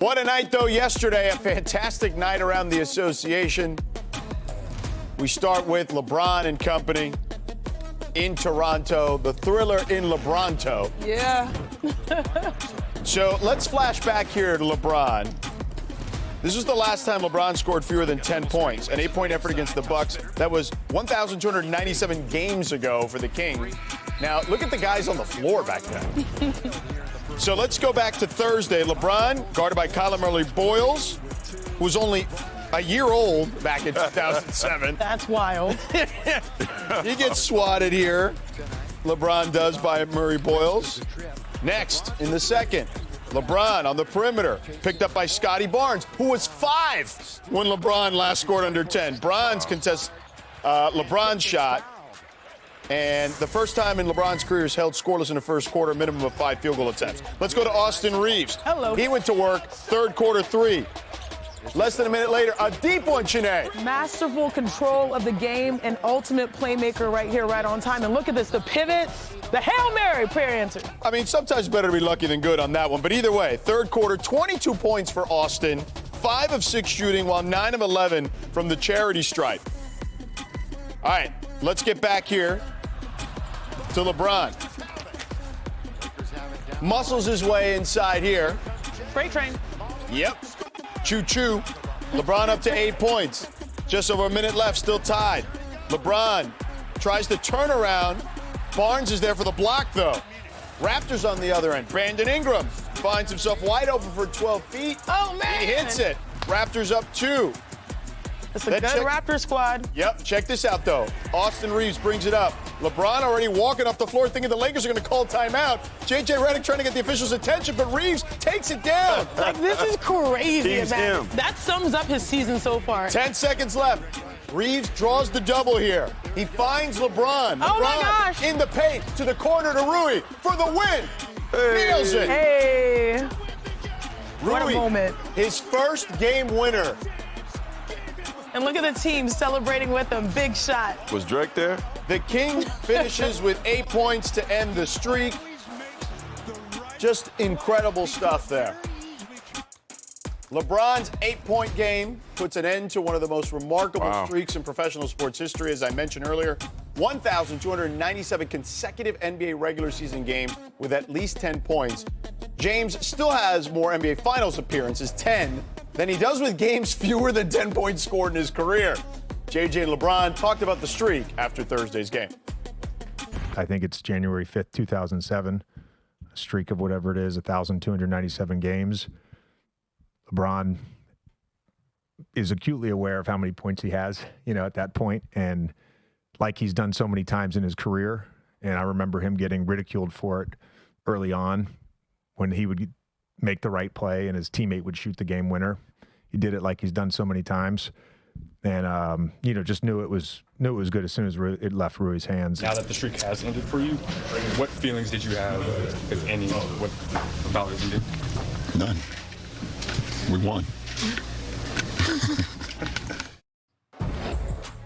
What a night, though, yesterday. A fantastic night around the association. We start with LeBron and company in Toronto, the thriller in LeBronto. Yeah. So let's flash back here to LeBron. This was the last time LeBron scored fewer than 10 points, an 8-point effort against the Bucks. That was 1,297 games ago for the Kings. Now, look at the guys on the floor back then. So let's go back to Thursday. LeBron, guarded by Kyler Murray-Boyles, who was only a year old back in 2007. That's wild. He gets swatted here. LeBron does by Murray-Boyles. Next, in the second, LeBron on the perimeter, picked up by Scotty Barnes, who was 5 when LeBron last scored under 10. Barnes contests LeBron's shot. And the first time in LeBron's career is held scoreless in the first quarter, minimum of 5 field goal attempts. Let's go to Austin Reeves. Hello. He went to work, third quarter 3. Less than a minute later, a deep one, Chiney. Masterful control of the game and ultimate playmaker right here, right on time. And look at this, the pivots, the Hail Mary prayer answer. I mean, sometimes better to be lucky than good on that one. But either way, third quarter, 22 points for Austin, 5 of 6 shooting, while 9 of 11 from the charity stripe. All right, let's get back here to LeBron. Muscles his way inside here. Freight train. Yep. Choo-choo. LeBron up to 8 points. Just over a minute left, still tied. LeBron tries to turn around. Barnes is there for the block, though. Raptors on the other end. Brandon Ingram finds himself wide open for 12 feet. Oh, man. He hits it. Raptors up 2. It's a good Raptor squad. Yep, check this out, though. Austin Reeves brings it up. LeBron already walking up the floor thinking the Lakers are going to call timeout. J.J. Redick trying to get the officials' attention, but Reeves takes it down. Like, this is crazy. Teams him. That sums up his season so far. 10 seconds left. Reeves draws the double here. He finds LeBron. Oh, my LeBron gosh. in the paint to the corner to Rui for the win. Nails it. Hey. Rui, What a moment. his first game winner. And look at the team celebrating with him. Big shot. Was Drake there? The King finishes with 8 points to end the streak. Just incredible stuff there. LeBron's 8-point game puts an end to one of the most remarkable streaks in professional sports history, as I mentioned earlier. 1,297 consecutive NBA regular season games with at least 10 points. James still has more NBA Finals appearances, 10, than he does with games fewer than 10 points scored in his career. JJ and LeBron talked about the streak after Thursday's game. I think it's January 5th, 2007, a streak of whatever it is, 1,297 games. LeBron is acutely aware of how many points he has, at that point, and like he's done so many times in his career. And I remember him getting ridiculed for it early on when he would make the right play and his teammate would shoot the game winner. He did it like he's done so many times. And, just knew it was good as soon as it left Rui's hands. Now that the streak has ended for you, what feelings did you have, if any, about it ended? None. We won.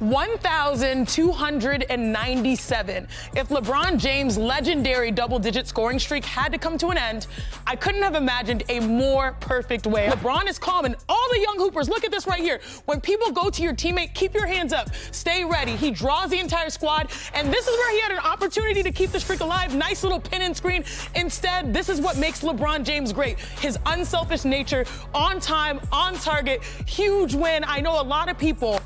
1,297. If LeBron James' legendary double-digit scoring streak had to come to an end, I couldn't have imagined a more perfect way. LeBron is calm, and all the young hoopers, look at this right here. When people go to your teammate, keep your hands up. Stay ready. He draws the entire squad, and this is where he had an opportunity to keep the streak alive. Nice little pin and screen. Instead, this is what makes LeBron James great. His unselfish nature, on time, on target, huge win. I know a lot of people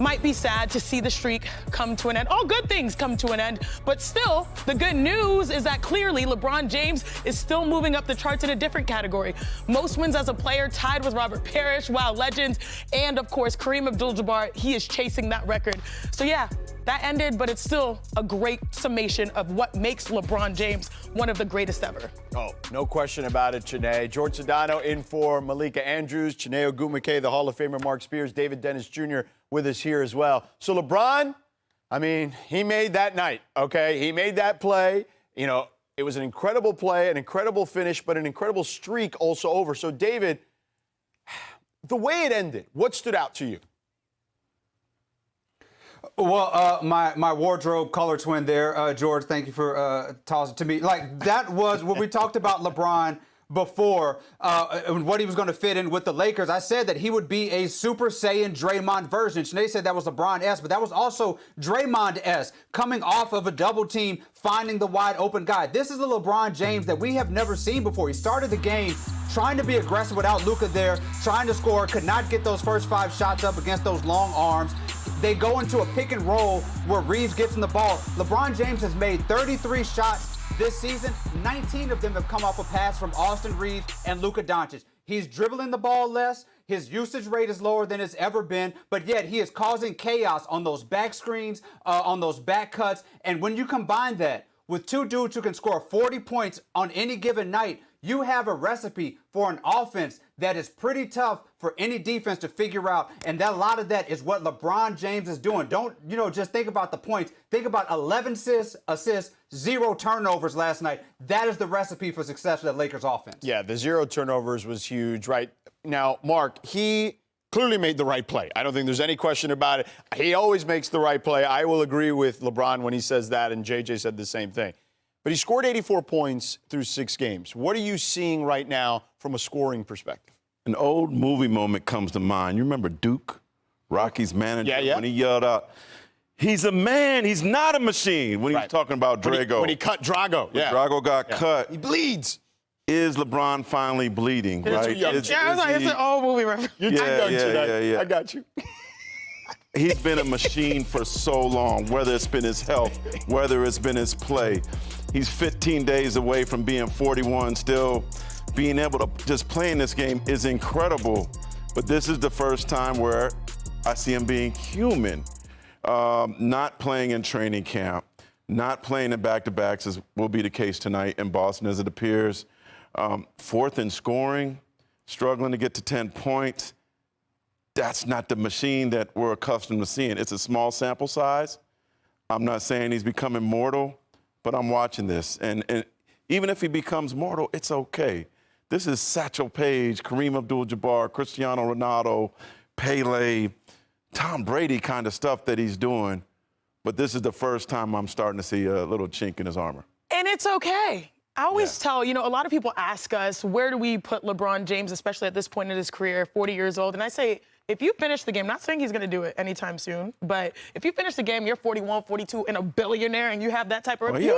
might be sad to see the streak come to an end. All good things come to an end, but still, the good news is that clearly LeBron James is still moving up the charts in a different category. Most wins as a player, tied with Robert Parrish, Wow Legends, and of course, Kareem Abdul-Jabbar. He is chasing that record. So yeah, that ended, but it's still a great summation of what makes LeBron James one of the greatest ever. Oh, no question about it, Chiney. George Sedano in for Malika Andrews, Chiney Ogwumike, the Hall of Famer Marc Spears, David Dennis Jr. with us here as well. So LeBron, I mean, he made that night, okay? He made that play. It was an incredible play, an incredible finish, but an incredible streak also over. So, David, the way it ended, what stood out to you? Well, my wardrobe color twin there, George, thank you for tossing to me. Like, that was when we talked about LeBron before what he was going to fit in with the Lakers. I said that he would be a Super Saiyan Draymond version. Chiney said that was LeBron-esque, but that was also Draymond-esque, coming off of a double team, finding the wide open guy. This is the LeBron James that we have never seen before. He started the game trying to be aggressive without Luka there, trying to score, could not get those first 5 shots up against those long arms. They go into a pick and roll where Reeves gets in the ball. LeBron James has made 33 shots this season. 19 of them have come off a pass from Austin Reeves and Luka Doncic. He's dribbling the ball less. His usage rate is lower than it's ever been, but yet he is causing chaos on those back screens, on those back cuts. And when you combine that with 2 dudes who can score 40 points on any given night, you have a recipe for an offense that is pretty tough for any defense to figure out. And that a lot of that is what LeBron James is doing. Don't, just think about the points. Think about 11 assists, 0 turnovers last night. That is the recipe for success for the Lakers offense. Yeah, the 0 turnovers was huge, right? Now, Marc, he clearly made the right play. I don't think there's any question about it. He always makes the right play. I will agree with LeBron when he says that, and JJ said the same thing. But he scored 84 points through 6 games. What are you seeing right now from a scoring perspective? An old movie moment comes to mind. You remember Duke, Rocky's manager, when he yelled out, "He's a man, he's not a machine," when he was talking about Drago. When he cut Drago. When Drago got cut. He bleeds. Is LeBron finally bleeding, right? It's an old movie reference. I got you. He's been a machine for so long, whether it's been his health, whether it's been his play. He's 15 days away from being 41, still being able to just play in this game is incredible. But this is the first time where I see him being human, not playing in training camp, not playing in back-to-backs, as will be the case tonight in Boston, as it appears. 4th in scoring, struggling to get to 10 points. That's not the machine that we're accustomed to seeing. It's a small sample size. I'm not saying he's becoming mortal, but I'm watching this. And even if he becomes mortal, it's okay. This is Satchel Paige, Kareem Abdul-Jabbar, Cristiano Ronaldo, Pele, Tom Brady kind of stuff that he's doing. But this is the first time I'm starting to see a little chink in his armor. And it's okay. I always tell, a lot of people ask us, where do we put LeBron James, especially at this point in his career, 40 years old? And I say, if you finish the game, not saying he's going to do it anytime soon, but if you finish the game, you're 41, 42, and a billionaire, and you have that type of... he's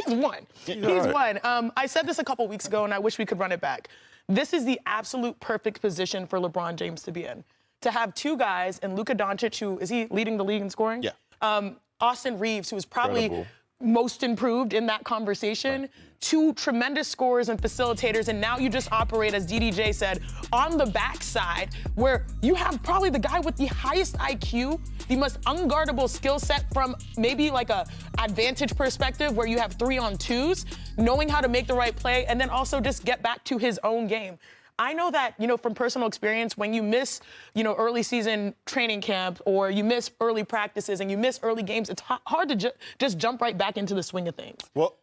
won. He's won. I said this a couple weeks ago, and I wish we could run it back. This is the absolute perfect position for LeBron James to be in. To have 2 guys, and Luka Doncic, who, is he leading the league in scoring? Yeah. Austin Reeves, who is probably most improved in that conversation. Right. 2 tremendous scorers and facilitators, and now you just operate, as DDJ said, on the backside, where you have probably the guy with the highest IQ, the most unguardable skill set from maybe like a advantage perspective, where you have 3-on-2s, knowing how to make the right play, and then also just get back to his own game. I know that, from personal experience, when you miss, early season training camp, or you miss early practices and you miss early games, it's hard to just jump right back into the swing of things. Well,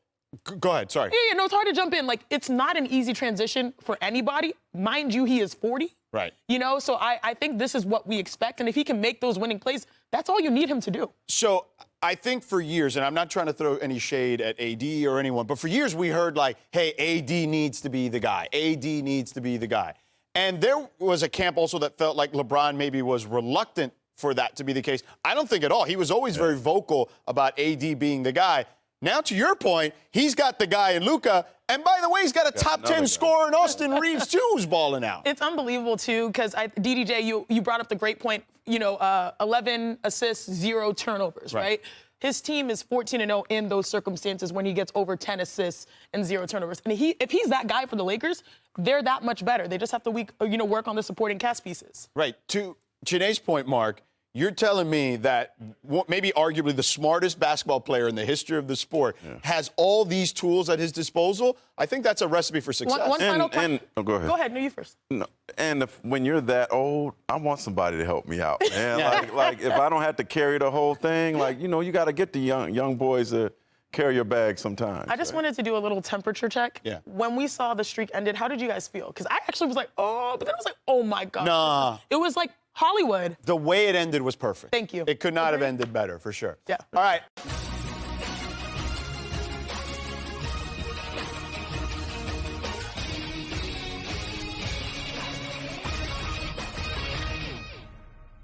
go ahead, sorry. Yeah, no, it's hard to jump in. Like, it's not an easy transition for anybody. Mind you, he is 40. Right. So I think this is what we expect. And if he can make those winning plays, that's all you need him to do. So I think for years, and I'm not trying to throw any shade at AD or anyone, but for years we heard like, hey, AD needs to be the guy. AD needs to be the guy. And there was a camp also that felt like LeBron maybe was reluctant for that to be the case. I don't think at all. He was always very vocal about AD being the guy. Now, to your point, he's got the guy in Luka. And by the way, he's got a top 10 scorer in Austin Reeves, too, who's balling out. It's unbelievable, too, because DDJ, you brought up the great point, 11 assists, 0 turnovers, right? His team is 14-0 in those circumstances when he gets over 10 assists and 0 turnovers. And if he's that guy for the Lakers, they're that much better. They just have to work on the supporting cast pieces. Right. To Chiney's point, Marc, you're telling me that maybe arguably the smartest basketball player in the history of the sport has all these tools at his disposal. I think that's a recipe for success. One final question. Go ahead. Go ahead. No, you first. No, and when you're that old, I want somebody to help me out, man. like if I don't have to carry the whole thing, you got to get the young boys to carry your bag sometimes. I just wanted to do a little temperature check. Yeah. When we saw the streak ended, how did you guys feel? Because I actually was like, oh, but then I was like, oh my God. Nah. It was like Hollywood. The way it ended was perfect. Thank you. It could not have ended better, for sure. Yeah. All right.